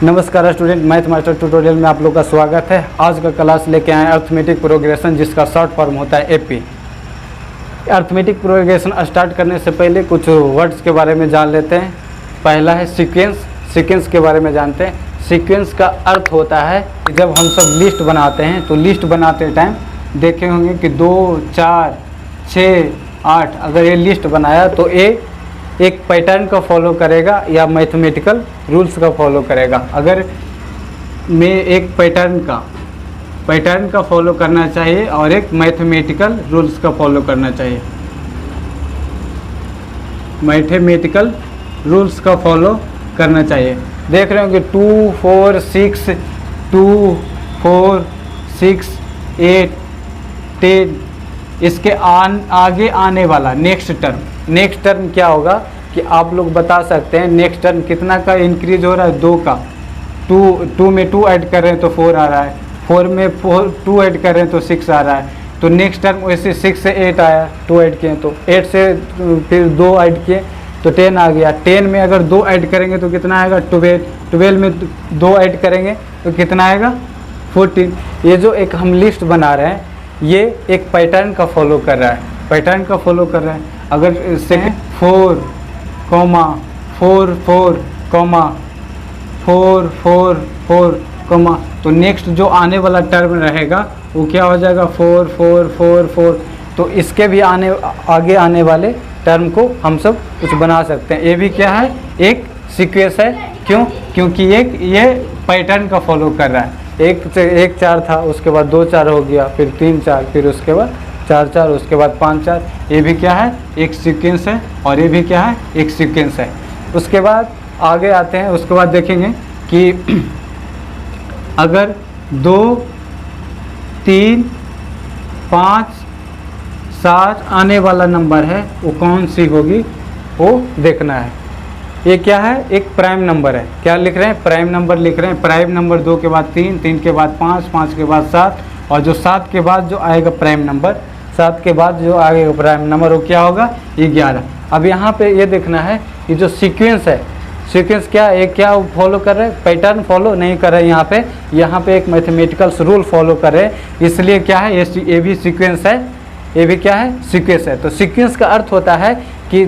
नमस्कार student, math master tutorial में आप लोग का स्वागत है। आज का क्लास लेके आए अर्थमेटिक प्रोग्रेशन, जिसका शॉर्ट फॉर्म होता है एपी। अर्थमेटिक प्रोग्रेशन स्टार्ट करने से पहले कुछ वर्ड्स के बारे में जान लेते हैं। पहला है सीक्वेंस। सीक्वेंस के बारे में जानते हैं। सीक्वेंस का अर्थ होता है कि जब हम सब लिस्ट बनाते हैं तो लिस्ट बनाते टाइम देखे होंगे कि 2, 4, 6, 8 अगर ये लिस्ट बनाया तो ये एक पैटर्न का फॉलो करेगा या मैथमेटिकल रूल्स का फॉलो करेगा। अगर मैं एक पैटर्न का फॉलो करना चाहिए और एक मैथमेटिकल रूल्स का फॉलो करना चाहिए। मैथमेटिकल रूल्स का फॉलो करना चाहिए। देख रहे हो कि 2, 4, 6, 2, 4, 6, 8, 10 इसके आगे आने वाला नेक्स्ट टर्म क्या होगा कि आप लोग बता सकते हैं। नेक्स्ट टर्म कितना का इंक्रीज हो रहा है? 2 का। 2 में 2 ऐड कर रहे हैं तो 4 आ रहा है। 4 में 2 ऐड कर रहे हैं तो 6 आ रहा है। तो नेक्स्ट टर्म वैसे 6 से 8 आया, 2 ऐड किए तो 8 से फिर 2 ऐड किए तो 10 आ गया। 10 में अगर 2 ऐड करेंगे तो कितना आएगा? 12। 12 में 2 ऐड करेंगे तो कितना आएगा? 14। ये जो एक हम लिस्ट बना रहे हैं ये एक पैटर्न का फॉलो कर रहा है। पैटर्न का फॉलो कर रहा है। अगर सेकंड 4, 4, 4, 4, 4, 4, तो नेक्स्ट जो आने वाला टर्म रहेगा वो क्या हो जाएगा? 4, 4, 4, 4। तो इसके भी आगे आने वाले टर्म को हम सब कुछ बना सकते हैं। ये भी क्या है? एक सीक्वेंस है। क्यों? क्योंकि ये पैटर्न का फॉलो कर रहा है। एक 4 था, उसके बाद 2 4 हो गया, फिर 3 4, फिर उसके बाद 4 4, उसके बाद 5 4। ये भी क्या है? एक सीक्वेंस है। और ये भी क्या है? एक सीक्वेंस है। उसके बाद आगे आते हैं। उसके बाद देखेंगे कि अगर 2, 3, 5, 7 आने वाला नंबर है वो कौन सी होगी वो देखना है। ये क्या है? एक प्राइम नंबर है। क्या लिख रहे हैं? प्राइम नंबर लिख रहे हैं। प्राइम नंबर 2 के बाद 3, 3 के बाद 5, 5 के बाद 7 और जो 7 के बाद जो आएगा प्राइम नंबर, 7 के बाद जो आएगा प्राइम नंबर वो क्या होगा? 11। अब यहाँ पे ये देखना है ये जो सीक्वेंस है, सीक्वेंस क्या है? क्या फॉलो कर रहे हैं? पैटर्न फॉलो नहीं कर रहे हैं। यहाँ पे एक मैथमेटिकल रूल फॉलो कर रहे हैं। इसलिए क्या है? ये भी सीक्वेंस है। ये भी क्या है? सीक्वेंस है। तो सीक्वेंस का अर्थ होता है कि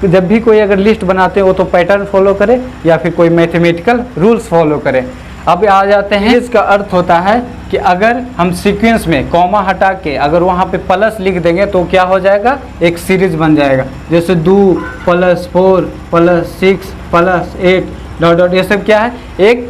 जब भी कोई अगर लिस्ट बनाते हो तो पैटर्न फॉलो करे या फिर कोई मैथमेटिकल रूल्स फॉलो करे। अब आ जाते हैं, इसका अर्थ होता है कि अगर हम सीक्वेंस में कॉमा हटा के अगर वहाँ पे प्लस लिख देंगे तो क्या हो जाएगा? एक सीरीज बन जाएगा। जैसे 2 + 4 + 6 + 8 डॉट ये सब क्या है? एक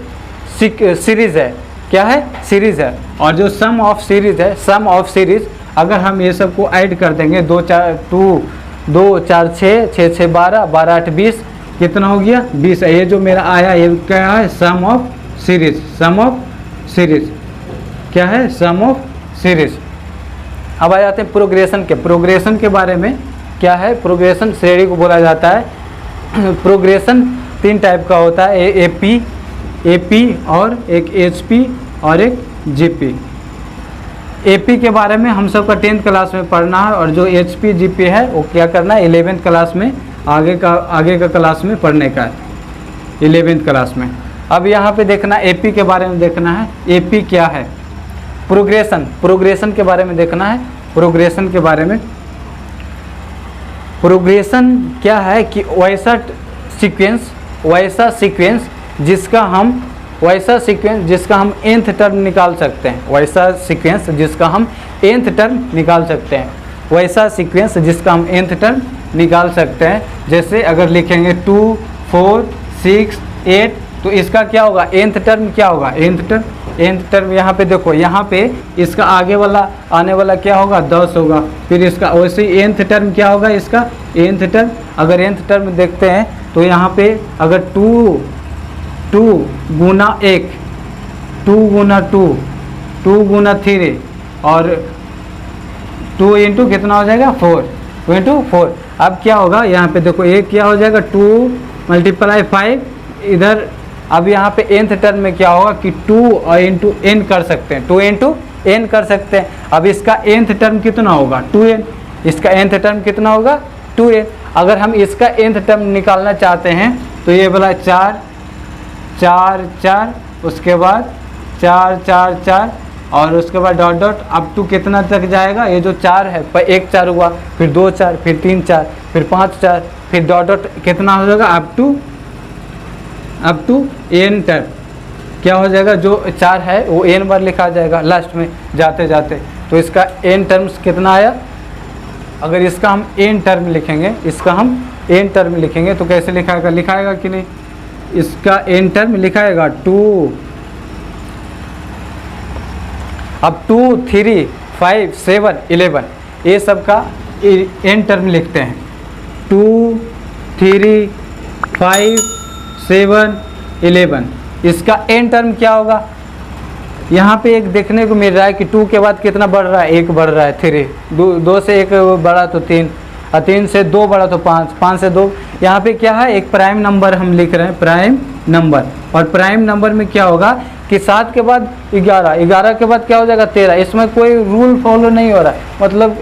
सीरीज है। क्या है? सीरीज है। और जो सम ऑफ सीरीज है, सम ऑफ सीरीज अगर हम ये सब को ऐड कर देंगे 2 4 6 6 6 12 12 8 20 कितना हो गया? 20। ये जो मेरा आया ये क्या है? Sum of series. Sum of series क्या है? Sum of series. अब आ जाते हैं प्रोग्रेशन के। प्रोग्रेशन के बारे में क्या है? प्रोग्रेशन श्रेणी को बोला जाता है। प्रोग्रेशन 3 टाइप का होता है, एपी और एक एचपी और एक जीपी। एपी के बारे में हम सब का 10th क्लास में पढ़ना है और जो एचपी जीपी है वो क्या करना है? 11th क्लास में आगे का क्लास में पढ़ने का है, 11th क्लास में। अब यहाँ पे देखना एपी के बारे में देखना है। एपी क्या है? प्रोग्रेशन के बारे में देखना है। प्रोग्रेशन के बारे में, प्रोग्रेशन क्या है कि वैसा सीक्वेंस जिसका हम nth टर्म निकाल सकते हैं। वैसा सीक्वेंस जिसका हम nth टर्म निकाल सकते हैं। वैसा सीक्वेंस जिसका हम nth टर्म निकाल सकते हैं। जैसे अगर लिखेंगे 2 4 6 8 तो इसका क्या होगा? nth टर्म क्या होगा? nth टर्म यहाँ पे देखो, यहाँ पे इसका आगे वाला आने वाला क्या होगा? 10 होगा। फिर इसका वैसे ही nth टर्म क्या होगा? इसका nth टर्म अगर nth टर्म देखते हैं तो यहाँ पे अगर 2 गुना 1, 2 गुना 2, 2 गुना 3 और 2 इंटू कितना हो जाएगा? 4, 2 इंटू 4। अब क्या होगा? यहाँ पे देखो एक क्या हो जाएगा? 2 × 5 इधर। अब यहाँ पे nth टर्म में क्या होगा कि 2 और इंटू n कर सकते हैं, 2 इंटू n कर सकते हैं। अब इसका nth टर्म कितना होगा? 2n। इसका nth टर्म कितना होगा? 2n। अगर हम इसका nth टर्म निकालना चाहते हैं तो ये वाला 4 4 4, उसके बाद 4 4 4 और उसके बाद डॉट डॉट अप टू कितना तक जाएगा, ये जो 4 है, 1 4 हुआ, फिर 2 4, फिर 3 4, फिर 5 4, फिर डॉट डॉट कितना हो जाएगा अप टू n टर्म। क्या हो जाएगा, जो 4 है वो n बार लिखा जाएगा लास्ट में जाते जाते। तो इसका n टर्म्स कितना आया, अगर इसका हम n टर्म लिखेंगे, इसका हम n टर्म लिखेंगे तो कैसे लिखाएगा कि नहीं, इसका n टर्म लिखाएगा 2 अब 2 3 5 7 11, ये सब का n टर्म लिखते हैं। 2 3 5 7 11, इसका n टर्म क्या होगा, यहाँ पे एक देखने को मिल रहा है कि 2 के बाद कितना बढ़ रहा है, 1 बढ़ रहा है, 3 2 से 1 बढ़ा तो 3, और 3 से 2 बढ़ा तो 5, 5 से 2, यहाँ पे क्या है, एक प्राइम नंबर हम लिख रहे हैं, प्राइम नंबर। और प्राइम नंबर में क्या होगा कि 7 के बाद 11, 11 के बाद क्या हो जाएगा 13। इसमें कोई रूल फॉलो नहीं हो रहा है, मतलब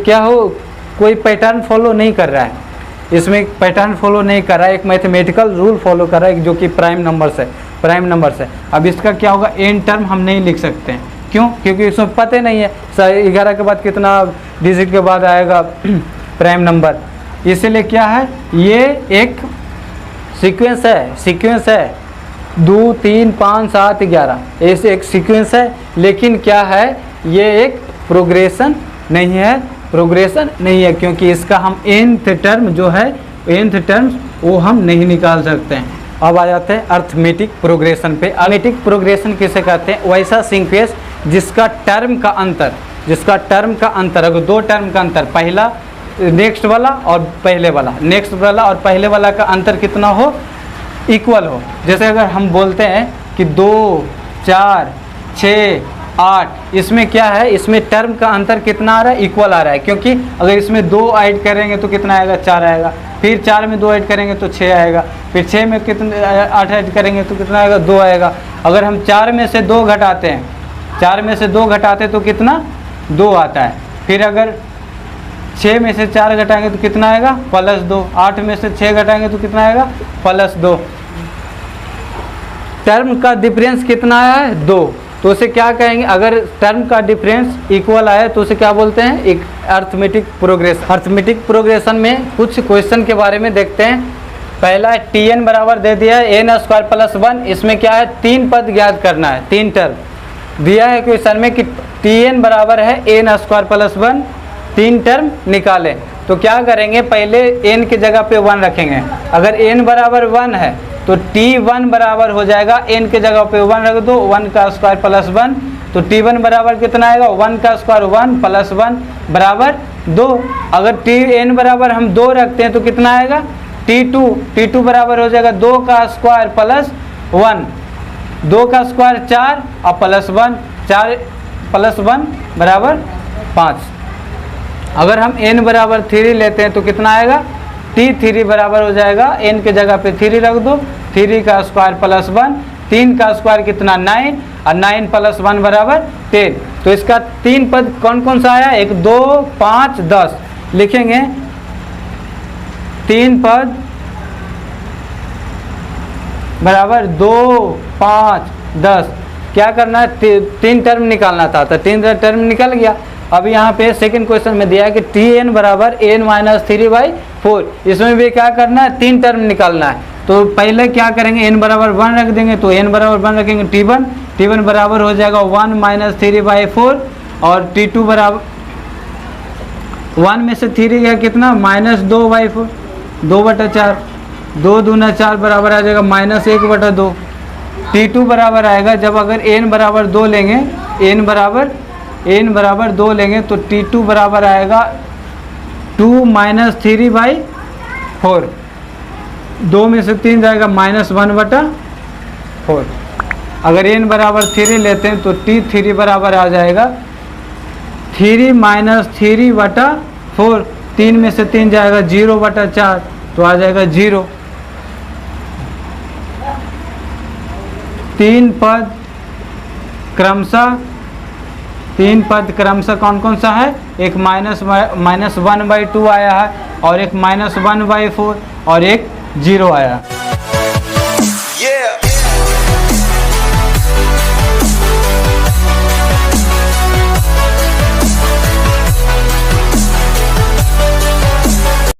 क्या हो, कोई पैटर्न फॉलो नहीं कर रहा है, इसमें एक पैटर्न फॉलो नहीं कर रहा है, एक मैथमेटिकल रूल फॉलो कर रहा है जो कि प्राइम नंबर से। अब इसका क्या होगा, n टर्म हम नहीं लिख सकते हैं, क्यों, क्योंकि इसमें पता नहीं है 11 के बाद कितना डिजिट के बाद आएगा प्राइम नंबर। इसीलिए क्या है, ये एक सीक्वेंस है 2 3 5 7 11, ऐसे एक सीक्वेंस है, लेकिन क्या है, ये एक प्रोग्रेशन नहीं है, क्योंकि इसका हम nth टर्म जो है, nth टर्म्स वो हम नहीं निकाल सकते हैं। अब आ जाते हैं अर्थमेटिक प्रोग्रेशन पे। अर्थमेटिक प्रोग्रेशन किसे कहते हैं, वैसा सीक्वेंस जिसका टर्म का अंतर अगर 2 टर्म का अंतर, पहला नेक्स्ट वाला और पहले वाला का अंतर कितना हो, इक्वल हो। जैसे अगर हम बोलते हैं कि 2 4 6 8, इसमें क्या है, इसमें टर्म का अंतर कितना आ रहा है, इक्वल आ रहा है, क्योंकि अगर इसमें 2 ऐड करेंगे तो कितना आएगा, 4 आएगा, फिर 4 में 2 ऐड करेंगे तो 6 आएगा, फिर 6 में कितने 8 ऐड करेंगे तो कितना आएगा, 2 आएगा। अगर हम 4 में से 2 घटाते हैं, तो कितना 2 आता है। फिर अगर 6 में से 4 घटाएंगे तो कितना आएगा, +2। 8 में से 6 घटाएंगे तो कितना आएगा, +2। टर्म का डिफरेंस कितना आया है, 2, तो उसे क्या कहेंगे, अगर टर्म का डिफरेंस इक्वल आया तो उसे क्या बोलते हैं, एक अर्थमेटिक प्रोग्रेशन। अर्थमेटिक प्रोग्रेशन में कुछ क्वेश्चन के बारे में देखते हैं। पहला है Tn बराबर दे दिया है n² + 1, इसमें क्या है, 3 पद ज्ञात करना है, 3 टर्म दिया है क्वेश्चन में कि Tn बराबर है n² + 1, 3 टर्म निकालें। तो क्या करेंगे, पहले n की जगह पे 1 रखेंगे। अगर n बराबर 1 है तो T1 बराबर हो जाएगा, n के जगह पे 1 रख दो, 1² + 1, तो T1 बराबर कितना आएगा, 1² 1 + 1 बराबर 2। अगर Tn बराबर हम 2 रखते हैं तो कितना आएगा, T2 बराबर हो जाएगा 2² + 1, 2² 4 और +1, 4 + 1 बराबर 5। अगर हम n बराबर 3 लेते हैं तो कितना आएगा, T3 बराबर हो जाएगा, n के जगह पे 3 रख दो, 3² + 1, 3 का स्क्वायर कितना 9, और 9 + 1 बराबर 10। तो इसका 3 पद कौन कौन सा आया, 1 2 5 10 लिखेंगे, 3 पद बराबर 2 5 10। क्या करना है, 3 टर्म निकालना था, तो 3 टर्म निकल गया। अब यहाँ पे सेकंड क्वेश्चन में दिया है कि Tn बराबर n-3/4, इसमें भी क्या करना है, 3 टर्म निकालना है। तो पहले क्या करेंगे, n बराबर 1 रख देंगे, तो n बराबर 1 रखेंगे, T1 बराबर हो जाएगा 1 - 3/4, और T2 बराबर 1 में से 3 गया कितना, -2/4, 2/4, 2 दूना 4 बराबर आ जाएगा -1/2। T2 बराबर आएगा, जब अगर n बराबर 2 लेंगे, n बराबर 2 लेंगे तो T2 बराबर आएगा 2 - 3/4, 2 में से 3 जाएगा -1/4। अगर n बराबर 3 लेते हैं तो T3 बराबर आ जाएगा 3 - 3/4, 3 में से 3 जाएगा 0/4, तो आ जाएगा 0। 3 पद क्रमशः कौन कौन सा है, एक -1/2 आया है, और एक -1/4, और एक 0 आया।